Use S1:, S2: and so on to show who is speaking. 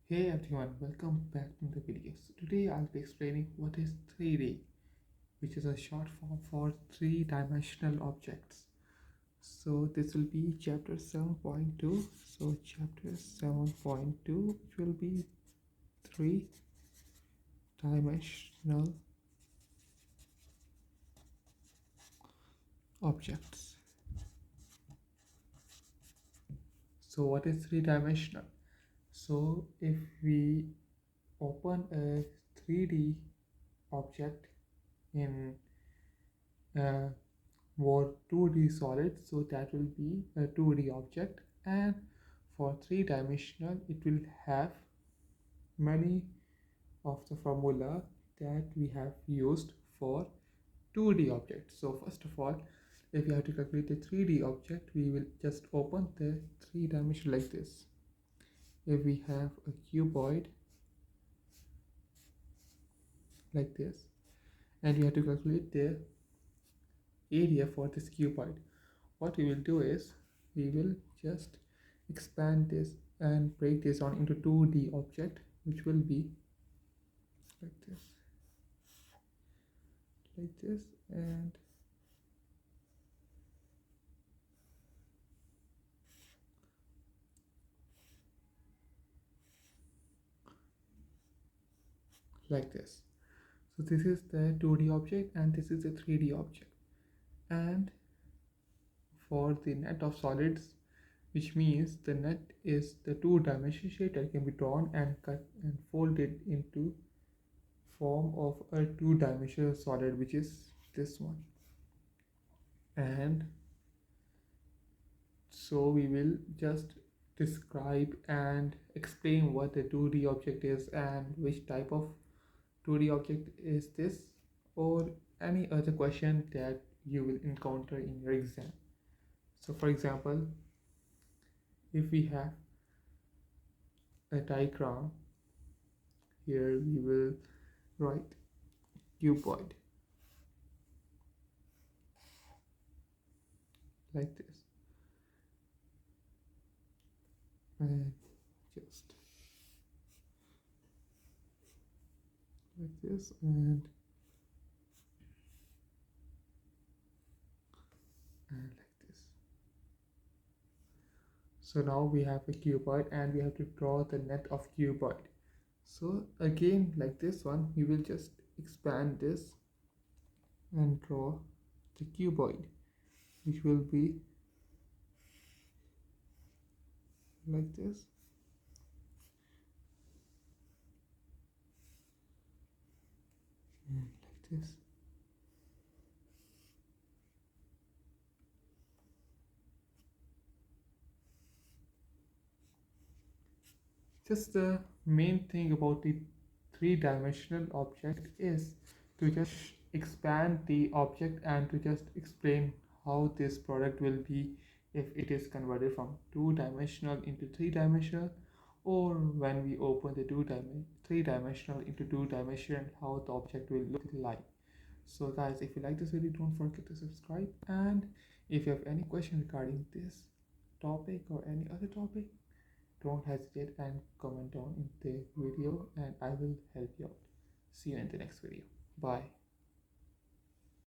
S1: Hey everyone, welcome back to the video. So today I'll be explaining what is 3D, which is a short form for three-dimensional objects. So this will be chapter 7.2. So chapter 7.2, which will be three-dimensional objects. So what is three-dimensional? So if we open a 3D object in more 2D solid, so that will be a 2D object, and for three-dimensional it will have many of the formula that we have used for 2D objects. So first of all, if we have to calculate a 3D object, we will just open the three-dimension like this. If we have a cuboid like this, and we have to calculate the area for this cuboid, what we will do is we will just expand this and break this down into 2D object, which will be like this, and like this. So this is the 2D object and this is the 3D object. And for the net of solids, which means the net is the two-dimensional shape that can be drawn and cut and folded into form of a two-dimensional solid, which is this one. And so we will just describe and explain what the 2D object is and which type of 2D object is this, or any other question that you will encounter in your exam. So for example, if we have a diagram, here we will write cuboid like this, and just like this, and like this. So now we have a cuboid and we have to draw the net of cuboid. So again, like this one, we will just expand this and draw the cuboid, which will be like this, and like this. Just the main thing about the three-dimensional object is to just expand the object and to just explain how this product will be if it is converted from two-dimensional into three-dimensional, or when we open the three-dimensional into two-dimensional, how the object will look like. So guys, if you like this video, don't forget to subscribe, and if you have any question regarding this topic or any other topic, don't hesitate and comment down in the video and I will help you out. See you in the next video. Bye.